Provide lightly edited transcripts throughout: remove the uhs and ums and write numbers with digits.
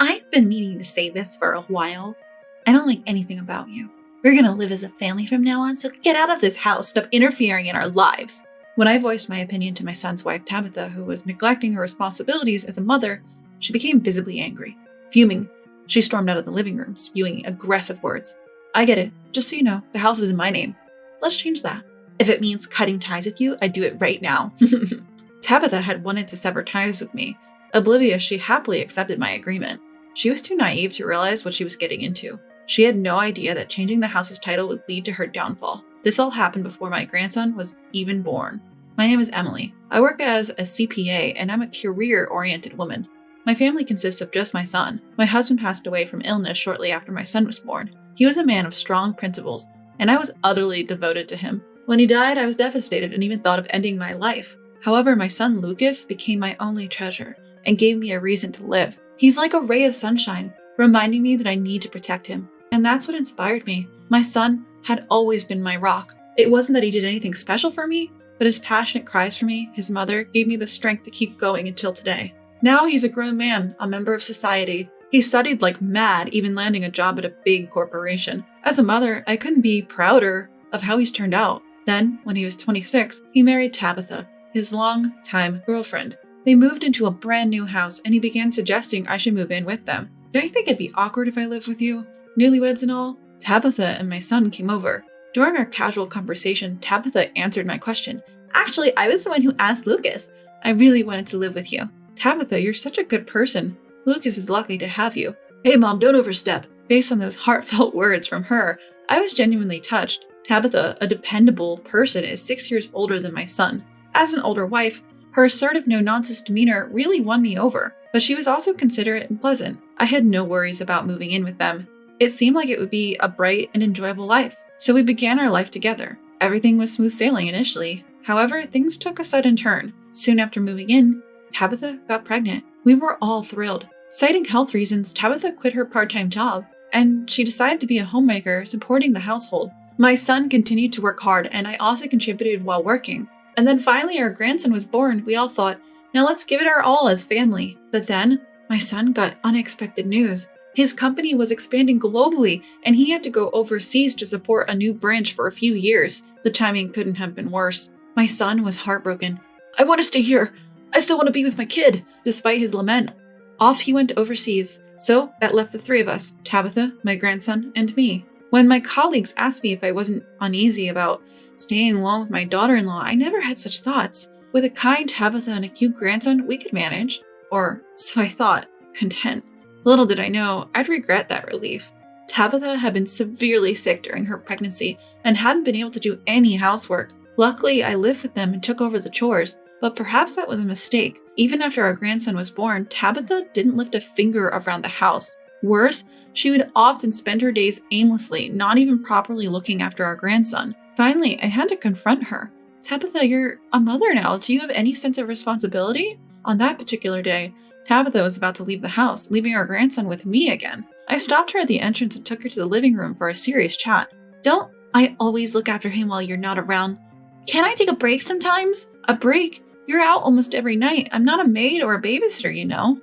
I've been meaning to say this for a while. I don't like anything about you. We're gonna live as a family from now on, so get out of this house. Stop interfering in our lives. When I voiced my opinion to my son's wife, Tabitha, who was neglecting her responsibilities as a mother, she became visibly angry. Fuming, she stormed out of the living room, spewing aggressive words. I get it. Just so you know, the house is in my name. Let's change that. If it means cutting ties with you, I'd do it right now. Tabitha had wanted to sever ties with me. Oblivious, she happily accepted my agreement. She was too naive to realize what she was getting into. She had no idea that changing the house's title would lead to her downfall. This all happened before my grandson was even born. My name is Emily. I work as a CPA and I'm a career-oriented woman. My family consists of just my son. My husband passed away from illness shortly after my son was born. He was a man of strong principles, and I was utterly devoted to him. When he died, I was devastated and even thought of ending my life. However, my son Lucas became my only treasure and gave me a reason to live. He's like a ray of sunshine, reminding me that I need to protect him. And that's what inspired me. My son had always been my rock. It wasn't that he did anything special for me, but his passionate cries for me, his mother, gave me the strength to keep going until today. Now he's a grown man, a member of society. He studied like mad, even landing a job at a big corporation. As a mother, I couldn't be prouder of how he's turned out. Then, when he was 26, he married Tabitha, his long-time girlfriend. They moved into a brand new house, and he began suggesting I should move in with them. Don't you think it'd be awkward if I lived with you? Newlyweds and all? Tabitha and my son came over. During our casual conversation, Tabitha answered my question. Actually, I was the one who asked Lucas. I really wanted to live with you. Tabitha, you're such a good person. Lucas is lucky to have you. Hey mom, don't overstep. Based on those heartfelt words from her, I was genuinely touched. Tabitha, a dependable person, is 6 years older than my son. As an older wife, her assertive no-nonsense demeanor really won me over, but she was also considerate and pleasant. I had no worries about moving in with them. It seemed like it would be a bright and enjoyable life, so we began our life together. Everything was smooth sailing initially. However, things took a sudden turn. Soon after moving in, Tabitha got pregnant. We were all thrilled. Citing health reasons, Tabitha quit her part-time job, and she decided to be a homemaker supporting the household. My son continued to work hard, and I also contributed while working. And then finally our grandson was born. We all thought, now let's give it our all as family. But then, my son got unexpected news. His company was expanding globally, and he had to go overseas to support a new branch for a few years. The timing couldn't have been worse. My son was heartbroken. I want to stay here. I still want to be with my kid. Despite his lament, off he went overseas. So that left the three of us, Tabitha, my grandson, and me. When my colleagues asked me if I wasn't uneasy about staying alone with my daughter-in-law, I never had such thoughts. With a kind Tabitha and a cute grandson, we could manage. Or, so I thought, content. Little did I know, I'd regret that relief. Tabitha had been severely sick during her pregnancy and hadn't been able to do any housework. Luckily, I lived with them and took over the chores, but perhaps that was a mistake. Even after our grandson was born, Tabitha didn't lift a finger around the house. Worse, she would often spend her days aimlessly, not even properly looking after our grandson. Finally, I had to confront her. Tabitha, you're a mother now. Do you have any sense of responsibility? On that particular day, Tabitha was about to leave the house, leaving our grandson with me again. I stopped her at the entrance and took her to the living room for a serious chat. Don't I always look after him while you're not around? Can I take a break sometimes? A break? You're out almost every night. I'm not a maid or a babysitter, you know.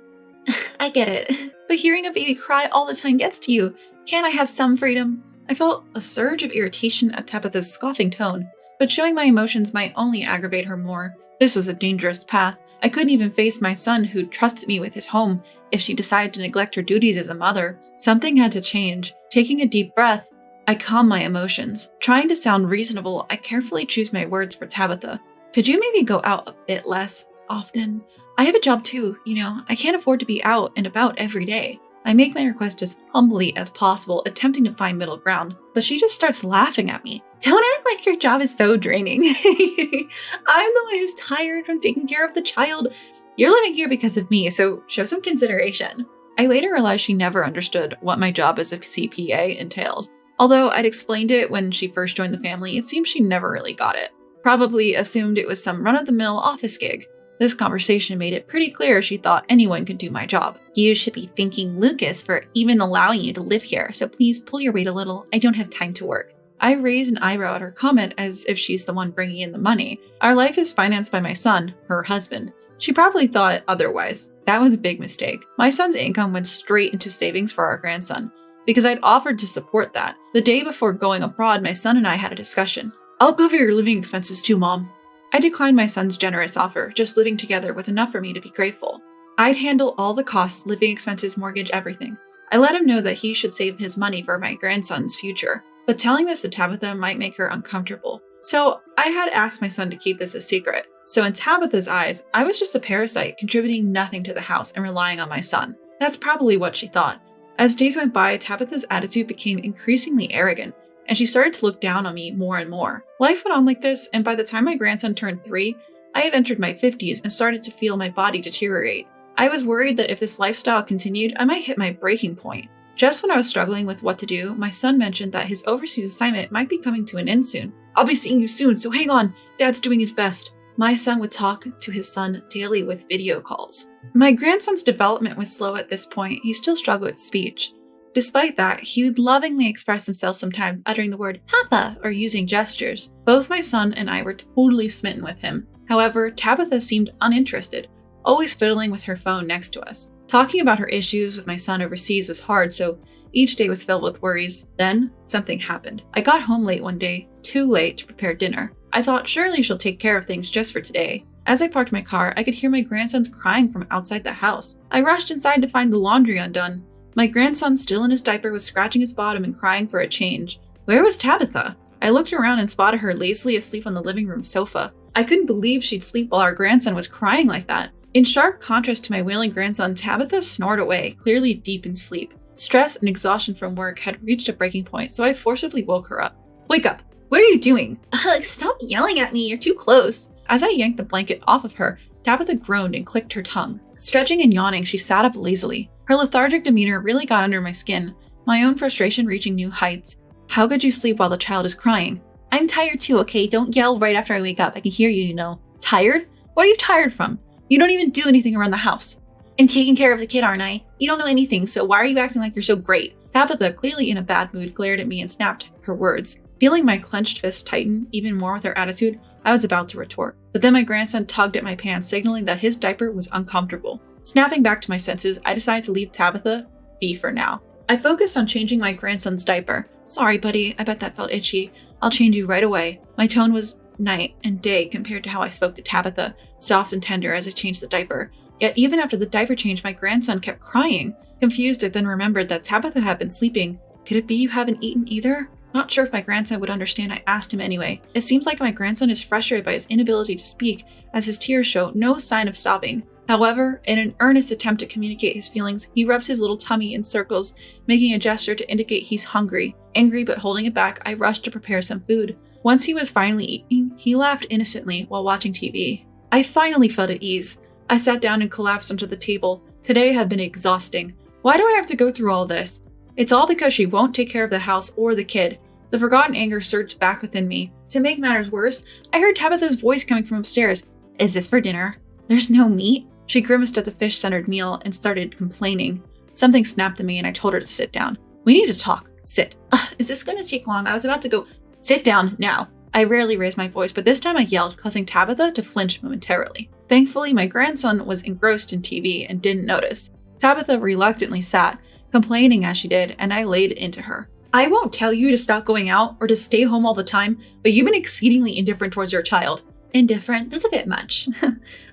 I get it. But hearing a baby cry all the time gets to you. Can't I have some freedom? I felt a surge of irritation at Tabitha's scoffing tone, but showing my emotions might only aggravate her more. This was a dangerous path. I couldn't even face my son who trusted me with his home if she decided to neglect her duties as a mother. Something had to change. Taking a deep breath, I calmed my emotions. Trying to sound reasonable, I carefully choose my words for Tabitha. Could you maybe go out a bit less often? I have a job too, you know. I can't afford to be out and about every day. I make my request as humbly as possible, attempting to find middle ground, but she just starts laughing at me. Don't act like your job is so draining. I'm the one who's tired from taking care of the child. You're living here because of me, so show some consideration. I later realized she never understood what my job as a CPA entailed. Although I'd explained it when she first joined the family, it seems she never really got it. Probably assumed it was some run-of-the-mill office gig. This conversation made it pretty clear she thought anyone could do my job. You should be thanking Lucas for even allowing you to live here, so please pull your weight a little. I don't have time to work. I raised an eyebrow at her comment as if she's the one bringing in the money. Our life is financed by my son, her husband. She probably thought otherwise. That was a big mistake. My son's income went straight into savings for our grandson, because I'd offered to support that. The day before going abroad, my son and I had a discussion. I'll cover your living expenses too, Mom. I declined my son's generous offer. Just living together was enough for me to be grateful. I'd handle all the costs, living expenses, mortgage, everything. I let him know that he should save his money for my grandson's future, but telling this to Tabitha might make her uncomfortable. So I had asked my son to keep this a secret. So in Tabitha's eyes, I was just a parasite, contributing nothing to the house and relying on my son. That's probably what she thought. As days went by, Tabitha's attitude became increasingly arrogant, and she started to look down on me more and more. Life went on like this, and by the time my grandson turned 3, I had entered my 50s and started to feel my body deteriorate. I was worried that if this lifestyle continued, I might hit my breaking point. Just when I was struggling with what to do, my son mentioned that his overseas assignment might be coming to an end soon. I'll be seeing you soon, so hang on, Dad's doing his best. My son would talk to his son daily with video calls. My grandson's development was slow at this point. He still struggled with speech. Despite that, he would lovingly express himself sometimes, uttering the word Papa or using gestures. Both my son and I were totally smitten with him. However, Tabitha seemed uninterested, always fiddling with her phone next to us. Talking about her issues with my son overseas was hard, so each day was filled with worries. Then, something happened. I got home late one day, too late to prepare dinner. I thought surely she'll take care of things just for today. As I parked my car, I could hear my grandson's crying from outside the house. I rushed inside to find the laundry undone. My grandson, still in his diaper, was scratching his bottom and crying for a change. Where was Tabitha? I looked around and spotted her lazily asleep on the living room sofa. I couldn't believe she'd sleep while our grandson was crying like that. In sharp contrast to my wailing grandson, Tabitha snored away, clearly deep in sleep. Stress and exhaustion from work had reached a breaking point, so I forcibly woke her up. Wake up! What are you doing? Stop yelling at me, you're too close. As I yanked the blanket off of her, Tabitha groaned and clicked her tongue. Stretching and yawning, she sat up lazily. Her lethargic demeanor really got under my skin, my own frustration reaching new heights. How could you sleep while the child is crying? I'm tired too, okay? Don't yell right after I wake up. I can hear you, you know. Tired? What are you tired from? You don't even do anything around the house. I'm taking care of the kid, aren't I? You don't know anything, so why are you acting like you're so great? Tabitha, clearly in a bad mood, glared at me and snapped her words. Feeling my clenched fist tighten even more with her attitude, I was about to retort. But then my grandson tugged at my pants, signaling that his diaper was uncomfortable. Snapping back to my senses, I decided to leave Tabitha be for now. I focused on changing my grandson's diaper. Sorry, buddy, I bet that felt itchy. I'll change you right away. My tone was night and day compared to how I spoke to Tabitha, soft and tender as I changed the diaper. Yet even after the diaper change, my grandson kept crying. Confused, I then remembered that Tabitha had been sleeping. Could it be you haven't eaten either? Not sure if my grandson would understand, I asked him anyway. It seems like my grandson is frustrated by his inability to speak, as his tears show no sign of stopping. However, in an earnest attempt to communicate his feelings, he rubs his little tummy in circles, making a gesture to indicate he's hungry. Angry but holding it back, I rushed to prepare some food. Once he was finally eating, he laughed innocently while watching TV. I finally felt at ease. I sat down and collapsed onto the table. Today had been exhausting. Why do I have to go through all this? It's all because she won't take care of the house or the kid. The forgotten anger surged back within me. To make matters worse, I heard Tabitha's voice coming from upstairs. Is this for dinner? There's no meat? She grimaced at the fish-centered meal and started complaining. Something snapped at me and I told her to sit down. We need to talk. Sit. Is this going to take long? I was about to go. Sit down now. I rarely raised my voice, but this time I yelled, causing Tabitha to flinch momentarily. Thankfully, my grandson was engrossed in TV and didn't notice. Tabitha reluctantly sat, complaining as she did, and I laid into her. I won't tell you to stop going out or to stay home all the time, but you've been exceedingly indifferent towards your child. Indifferent? That's a bit much.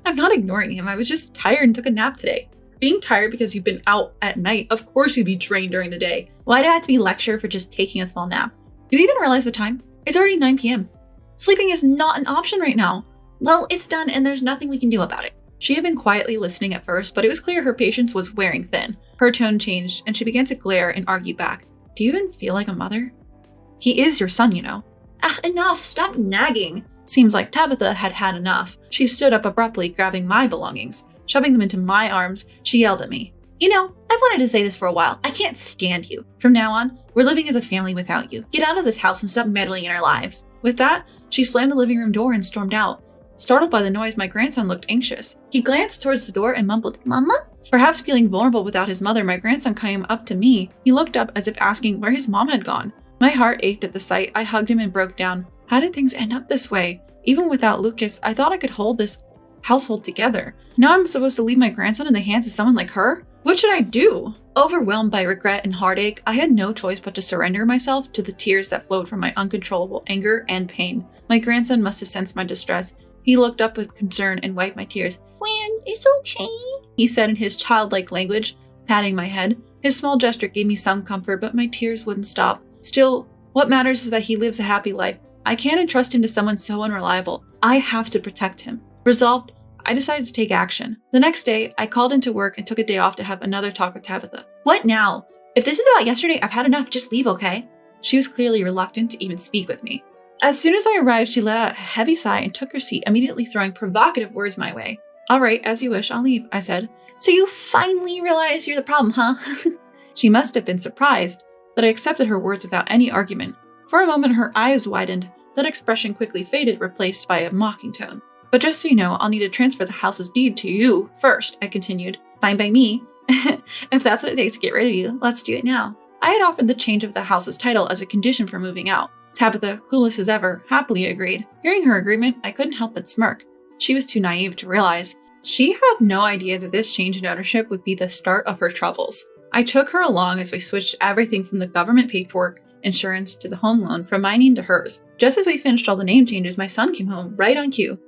I'm not ignoring him. I was just tired and took a nap today. Being tired because you've been out at night, of course you'd be drained during the day. Why do I have to be lectured for just taking a small nap? Do you even realize the time? It's already 9 p.m. Sleeping is not an option right now. Well, it's done and there's nothing we can do about it. She had been quietly listening at first, but it was clear her patience was wearing thin. Her tone changed and she began to glare and argue back. Do you even feel like a mother? He is your son, you know. Enough, stop nagging. Seems like Tabitha had had enough. She stood up abruptly, grabbing my belongings. Shoving them into my arms, she yelled at me. You know, I've wanted to say this for a while. I can't stand you. From now on, we're living as a family without you. Get out of this house and stop meddling in our lives. With that, she slammed the living room door and stormed out. Startled by the noise, my grandson looked anxious. He glanced towards the door and mumbled, Mama? Perhaps feeling vulnerable without his mother, my grandson came up to me. He looked up as if asking where his mom had gone. My heart ached at the sight. I hugged him and broke down. How did things end up this way? Even without Lucas, I thought I could hold this household together. Now I'm supposed to leave my grandson in the hands of someone like her? What should I do? Overwhelmed by regret and heartache, I had no choice but to surrender myself to the tears that flowed from my uncontrollable anger and pain. My grandson must have sensed my distress. He looked up with concern and wiped my tears. "Gwen, it's okay," he said in his childlike language, patting my head. His small gesture gave me some comfort, but my tears wouldn't stop. Still, what matters is that he lives a happy life. I can't entrust him to someone so unreliable. I have to protect him. Resolved, I decided to take action. The next day, I called into work and took a day off to have another talk with Tabitha. "What now? If this is about yesterday, I've had enough. Just leave, okay?" She was clearly reluctant to even speak with me. As soon as I arrived, she let out a heavy sigh and took her seat, immediately throwing provocative words my way. "All right, as you wish, I'll leave," I said. "So you finally realize you're the problem, huh?" She must have been surprised that I accepted her words without any argument. For a moment, her eyes widened. That expression quickly faded, replaced by a mocking tone. "But just so you know, I'll need to transfer the house's deed to you first," I continued. "Fine by me. If that's what it takes to get rid of you, let's do it now." I had offered the change of the house's title as a condition for moving out. Tabitha, clueless as ever, happily agreed. Hearing her agreement, I couldn't help but smirk. She was too naive to realize. She had no idea that this change in ownership would be the start of her troubles. I took her along as we switched everything from the government paperwork, insurance, to the home loan, from my name to hers. Just as we finished all the name changes, my son came home right on cue.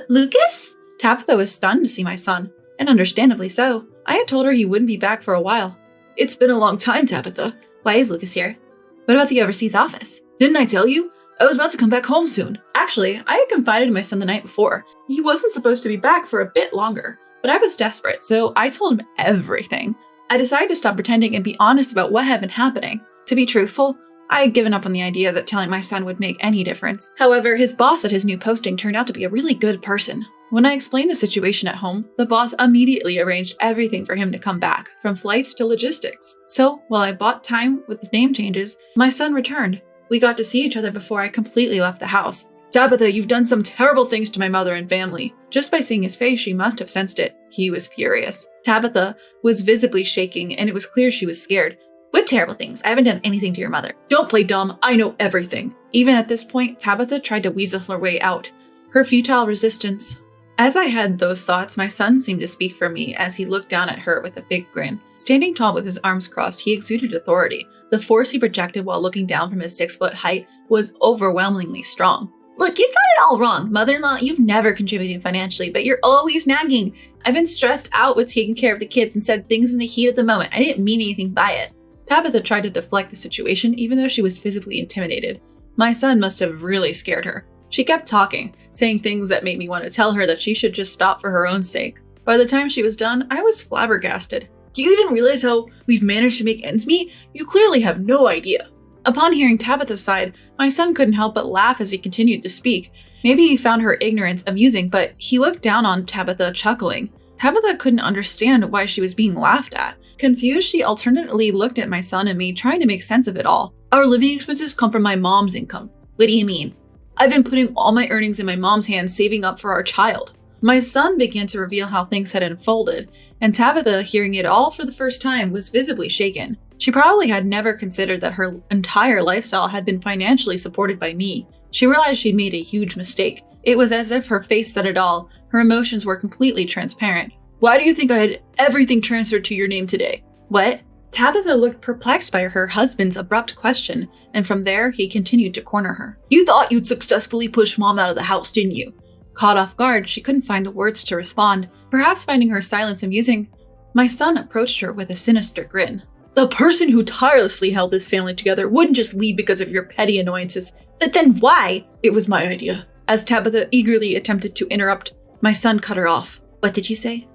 "Lucas?" Tabitha was stunned to see my son, and understandably so. I had told her he wouldn't be back for a while. "It's been a long time, Tabitha. Why is Lucas here? What about the overseas office? Didn't I tell you? I was about to come back home soon." Actually, I had confided in my son the night before. He wasn't supposed to be back for a bit longer, but I was desperate, so I told him everything. I decided to stop pretending and be honest about what had been happening. To be truthful, I had given up on the idea that telling my son would make any difference. However, his boss at his new posting turned out to be a really good person. When I explained the situation at home, the boss immediately arranged everything for him to come back, from flights to logistics. So, while I bought time with the name changes, my son returned. We got to see each other before I completely left the house. "Tabitha, you've done some terrible things to my mother and family." Just by seeing his face, she must have sensed it. He was furious. Tabitha was visibly shaking, and it was clear she was scared. "What terrible things? I haven't done anything to your mother." "Don't play dumb. I know everything." Even at this point, Tabitha tried to weasel her way out. Her futile resistance. As I had those thoughts, my son seemed to speak for me as he looked down at her with a big grin. Standing tall with his arms crossed, he exuded authority. The force he projected while looking down from his 6-foot height was overwhelmingly strong. "Look, you've got it all wrong. Mother-in-law, you've never contributed financially, but you're always nagging. I've been stressed out with taking care of the kids and said things in the heat of the moment. I didn't mean anything by it." Tabitha tried to deflect the situation, even though she was visibly intimidated. My son must have really scared her. She kept talking, saying things that made me want to tell her that she should just stop for her own sake. By the time she was done, I was flabbergasted. "Do you even realize how we've managed to make ends meet? You clearly have no idea." Upon hearing Tabitha's side, my son couldn't help but laugh as he continued to speak. Maybe he found her ignorance amusing, but he looked down on Tabitha, chuckling. Tabitha couldn't understand why she was being laughed at. Confused, she alternately looked at my son and me, trying to make sense of it all. "Our living expenses come from my mom's income." "What do you mean?" "I've been putting all my earnings in my mom's hands, saving up for our child." My son began to reveal how things had unfolded, and Tabitha, hearing it all for the first time, was visibly shaken. She probably had never considered that her entire lifestyle had been financially supported by me. She realized she'd made a huge mistake. It was as if her face said it all. Her emotions were completely transparent. "Why do you think I had everything transferred to your name today?" "What?" Tabitha looked perplexed by her husband's abrupt question, and from there, he continued to corner her. "You thought you'd successfully push Mom out of the house, didn't you?" Caught off guard, she couldn't find the words to respond, perhaps finding her silence amusing. My son approached her with a sinister grin. "The person who tirelessly held this family together wouldn't just leave because of your petty annoyances. But then why?" "It was my idea." As Tabitha eagerly attempted to interrupt, my son cut her off. "What did you say?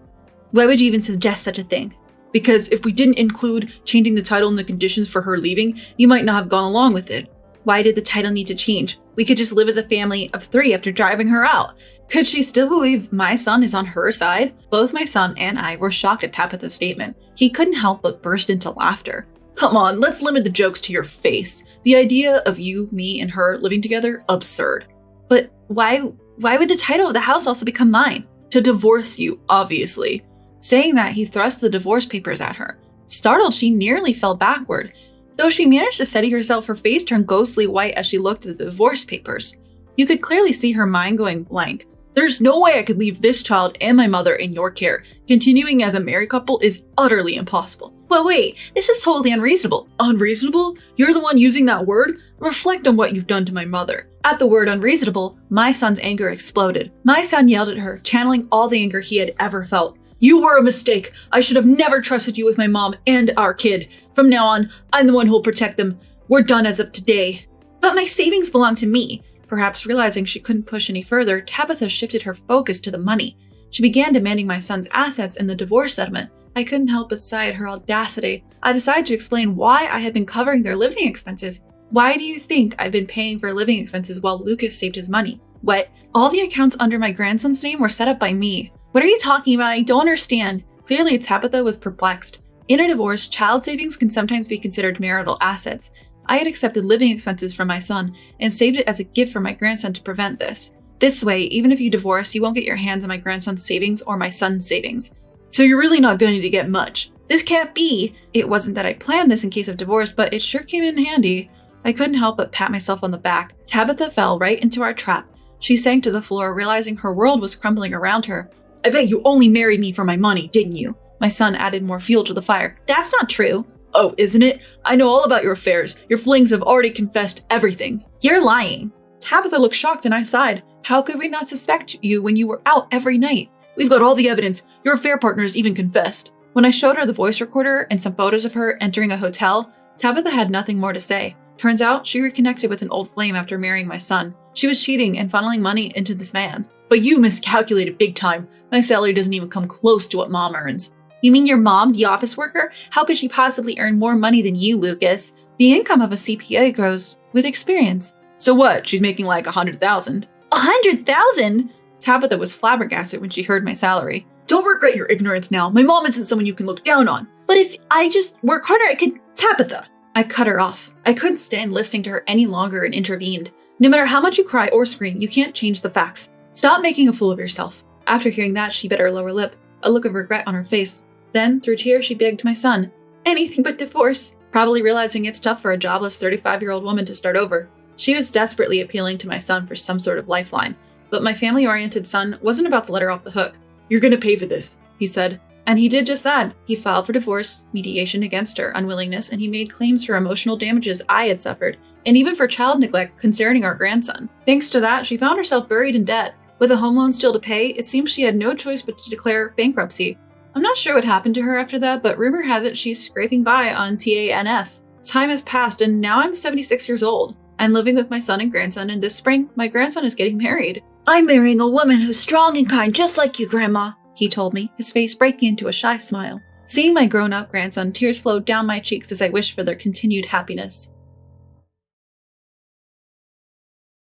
Why would you even suggest such a thing?" "Because if we didn't include changing the title in the conditions for her leaving, you might not have gone along with it." "Why did the title need to change? We could just live as a family of 3 after driving her out." Could she still believe my son is on her side? Both my son and I were shocked at Tabitha's statement. He couldn't help but burst into laughter. "Come on, let's limit the jokes to your face. The idea of you, me, and her living together, absurd." "But why would the title of the house also become mine?" "To divorce you, obviously." Saying that, he thrust the divorce papers at her. Startled, she nearly fell backward. Though she managed to steady herself, her face turned ghostly white as she looked at the divorce papers. You could clearly see her mind going blank. There's no way I could leave this child and my mother in your care. Continuing as a married couple is utterly impossible. Well, wait, this is totally unreasonable. Unreasonable? You're the one using that word? Reflect on what you've done to my mother. At the word unreasonable, my son's anger exploded. My son yelled at her, channeling all the anger he had ever felt. You were a mistake. I should have never trusted you with my mom and our kid. From now on, I'm the one who'll protect them. We're done as of today. But my savings belong to me. Perhaps realizing she couldn't push any further, Tabitha shifted her focus to the money. She began demanding my son's assets in the divorce settlement. I couldn't help but sigh at her audacity. I decided to explain why I had been covering their living expenses. Why do you think I've been paying for living expenses while Lucas saved his money? What? All the accounts under my grandson's name were set up by me. What are you talking about? I don't understand. Clearly, Tabitha was perplexed. In a divorce, child savings can sometimes be considered marital assets. I had accepted living expenses from my son and saved it as a gift for my grandson to prevent this. This way, even if you divorce, you won't get your hands on my grandson's savings or my son's savings. So you're really not going to get much. This can't be. It wasn't that I planned this in case of divorce, but it sure came in handy. I couldn't help but pat myself on the back. Tabitha fell right into our trap. She sank to the floor, realizing her world was crumbling around her. I bet you only married me for my money, didn't you? My son added more fuel to the fire. That's not true. Oh, isn't it? I know all about your affairs. Your flings have already confessed everything. You're lying. Tabitha looked shocked and I sighed. How could we not suspect you when you were out every night? We've got all the evidence. Your affair partners even confessed. When I showed her the voice recorder and some photos of her entering a hotel, Tabitha had nothing more to say. Turns out she reconnected with an old flame after marrying my son. She was cheating and funneling money into this man. But you miscalculated big time. My salary doesn't even come close to what Mom earns. You mean your mom, the office worker? How could she possibly earn more money than you, Lucas? The income of a CPA grows with experience. So what? She's making like $100,000. $100,000? Tabitha was flabbergasted when she heard my salary. Don't regret your ignorance now. My mom isn't someone you can look down on. But if I just work harder, I could... Tabitha! I cut her off. I couldn't stand listening to her any longer and intervened. No matter how much you cry or scream, you can't change the facts. Stop making a fool of yourself. After hearing that, she bit her lower lip, a look of regret on her face. Then, through tears, she begged my son, anything but divorce, probably realizing it's tough for a jobless 35-year-old woman to start over. She was desperately appealing to my son for some sort of lifeline, but my family-oriented son wasn't about to let her off the hook. You're gonna pay for this, he said. And he did just that. He filed for divorce, mediation against her unwillingness, and he made claims for emotional damages I had suffered, and even for child neglect concerning our grandson. Thanks to that, she found herself buried in debt. With a home loan still to pay, it seems she had no choice but to declare bankruptcy. I'm not sure what happened to her after that, but rumor has it she's scraping by on TANF. Time has passed, and now I'm 76 years old. I'm living with my son and grandson, and this spring, my grandson is getting married. I'm marrying a woman who's strong and kind, just like you, Grandma, he told me, his face breaking into a shy smile. Seeing my grown-up grandson, tears flowed down my cheeks as I wished for their continued happiness.